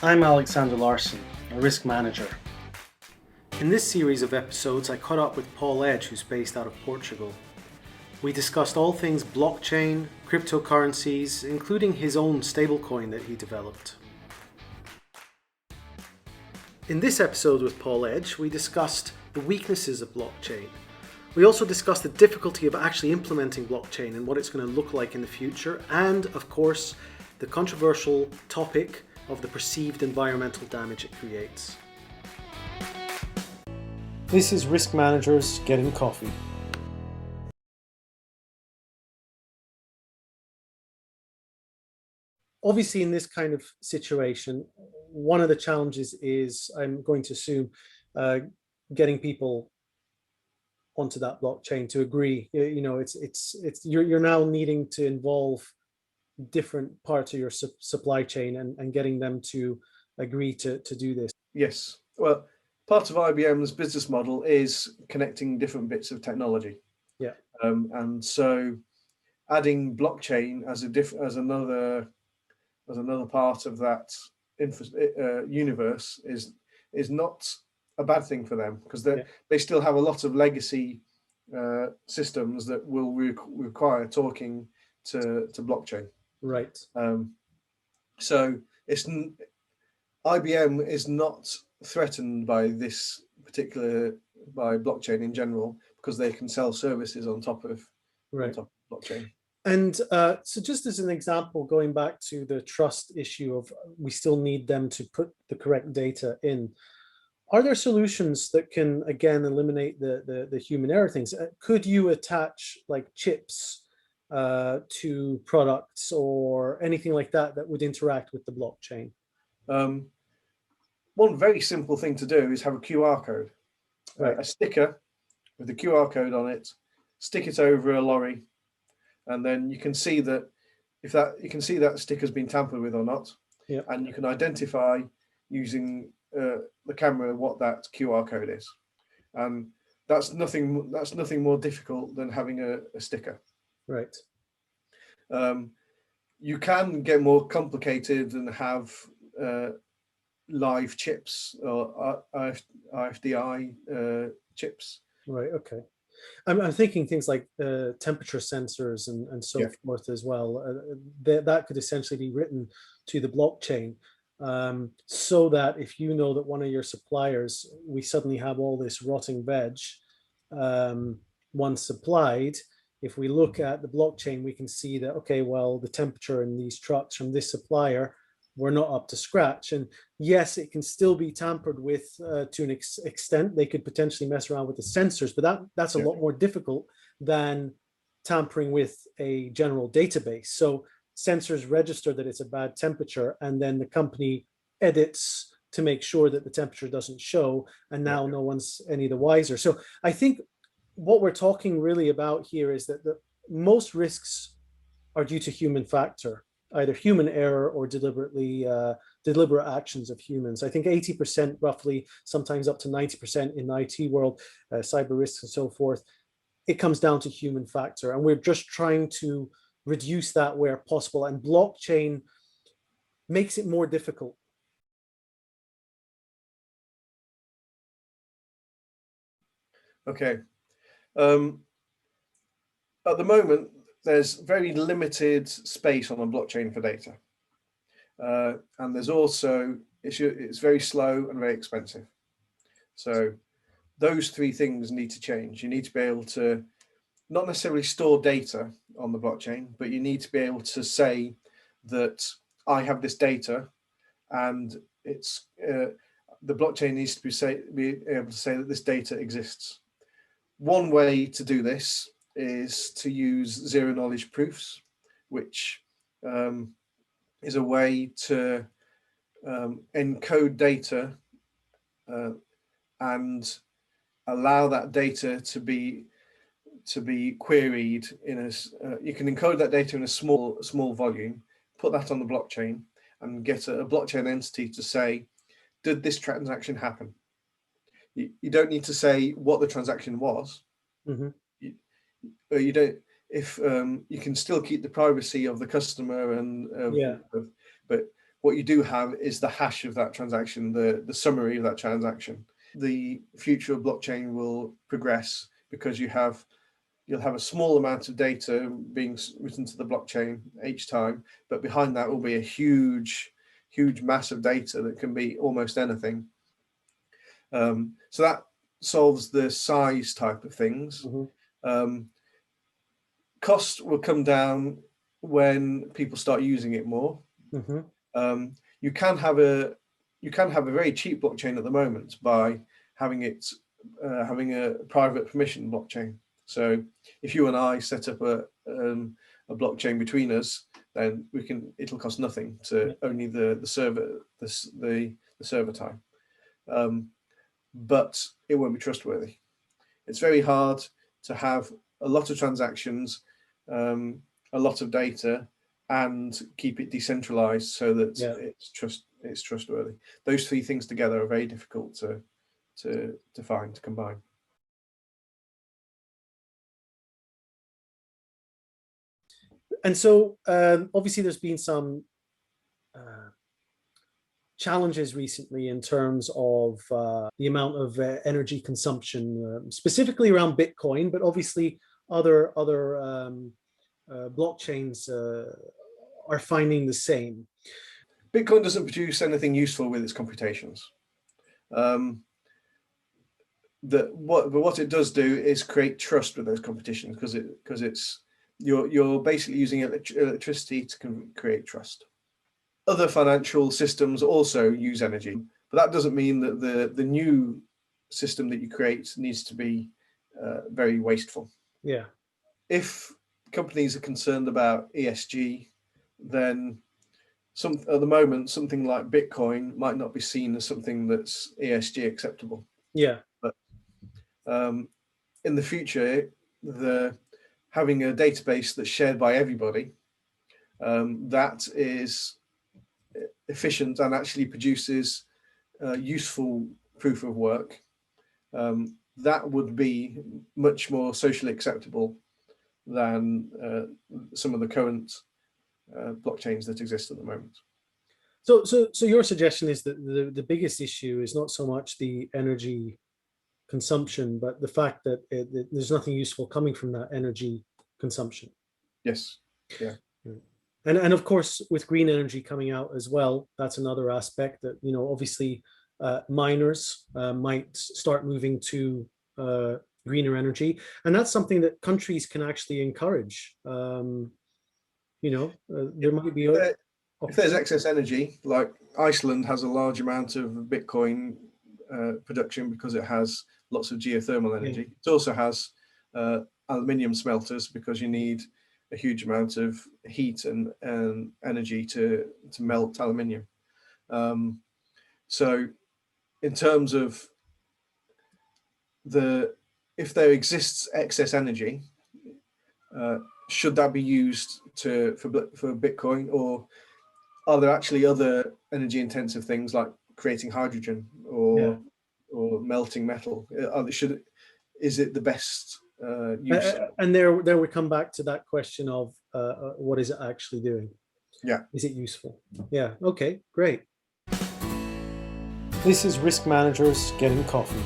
I'm Alexander Larson, a risk manager. In this series of episodes, I caught up with Paul Edge, who's based out of Portugal. We discussed all things blockchain, cryptocurrencies, including his own stablecoin that he developed. In this episode with Paul Edge, we discussed the weaknesses of blockchain. We also discussed the difficulty of actually implementing blockchain and what it's going to look like in the future, and of course, the controversial topic of the perceived environmental damage it creates. This is Risk Managers Getting Coffee. Obviously, in this kind of situation, one of the challenges is, I'm going to assume, getting people onto that blockchain to agree. You know, you're now needing to involve different parts of your supply chain and getting them to agree to do this. Yes. Well, part of IBM's business model is connecting different bits of technology. Yeah. And so adding blockchain as another part of that universe is not a bad thing for them, because they still have a lot of legacy systems that will require talking to blockchain. Right. So IBM is not threatened by blockchain in general, because they can sell services on top of blockchain. And so just as an example, going back to the trust issue of we still need them to put the correct data in, are there solutions that can, again, eliminate the human error things? Could you attach like chips to products or anything like that would interact with the blockchain? One very simple thing to do is have a QR code, right. A sticker with the QR code on it, stick it over a lorry, and then you can see that that sticker's been tampered with or not. Yeah. And you can identify using the camera what that QR code is. And that's nothing more difficult than having a sticker. Right. You can get more complicated and have live chips or RFID chips. Right. Okay. I'm thinking things like temperature sensors and so forth as well. That could essentially be written to the blockchain, so that if you know that one of your suppliers, we suddenly have all this rotting veg once supplied. If we look at the blockchain, we can see that, okay, well, the temperature in these trucks from this supplier were not up to scratch. And yes, it can still be tampered with to an extent. They could potentially mess around with the sensors, but that's a lot more difficult than tampering with a general database. So sensors register that it's a bad temperature, and then the company edits to make sure that the temperature doesn't show, and now no one's any the wiser. So I think what we're talking really about here is that most risks are due to human factor, either human error or deliberate actions of humans. I think 80% roughly, sometimes up to 90% in the IT world, cyber risks and so forth, it comes down to human factor. And we're just trying to reduce that where possible. And blockchain makes it more difficult. Okay. At the moment, there's very limited space on a blockchain for data. And there's also, it's very slow and very expensive. So those three things need to change. You need to be able to not necessarily store data on the blockchain, but you need to be able to say that I have this data, and it's the blockchain needs to be able to say that this data exists. One way to do this is to use zero knowledge proofs, which is a way to encode data and allow that data to be queried in a. You can encode that data in a small volume, put that on the blockchain, and get a blockchain entity to say, did this transaction happen? You don't need to say what the transaction was. Mm-hmm. You don't. If you can still keep the privacy of the customer but what you do have is the hash of that transaction, the summary of that transaction. The future of blockchain will progress because you'll have a small amount of data being written to the blockchain each time, but behind that will be a huge mass of data that can be almost anything. So that solves the size type of things. Cost will come down when people start using it more. You can have a very cheap blockchain at the moment by having a private permission blockchain. So if you and I set up a blockchain between us, then it'll cost nothing to only the server time, but it won't be trustworthy. It's very hard to have a lot of transactions, a lot of data, and keep it decentralized so that it's trustworthy. Those three things together are very difficult to combine. And so obviously there's been some challenges recently in terms of the amount of energy consumption, specifically around Bitcoin, but obviously other blockchains are finding the same. Bitcoin doesn't produce anything useful with its computations. What it does do is create trust with those competitions, because you're basically using electricity to create trust. Other financial systems also use energy, but that doesn't mean that the new system that you create needs to be very wasteful. Yeah. If companies are concerned about ESG, then at the moment something like Bitcoin might not be seen as something that's ESG acceptable. Yeah. But in the future, having a database that's shared by everybody, that is efficient and actually produces useful proof of work, that would be much more socially acceptable than some of the current blockchains that exist at the moment. So your suggestion is that the biggest issue is not so much the energy consumption, but the fact that there's nothing useful coming from that energy consumption. Yes. Yeah. And of course, with green energy coming out as well, that's another aspect that, obviously miners might start moving to greener energy, and that's something that countries can actually encourage. There might be if there's excess energy, like Iceland has a large amount of Bitcoin production because it has lots of geothermal energy. It also has aluminium smelters because you need a huge amount of heat and energy to melt aluminium. So in terms of if there exists excess energy, should that be used for Bitcoin, or are there actually other energy intensive things like creating hydrogen or melting metal? Is it the best use? And there we come back to that question of what is it actually doing? Yeah. Is it useful? Yeah. Okay, great. This is Risk Managers Getting Coffee.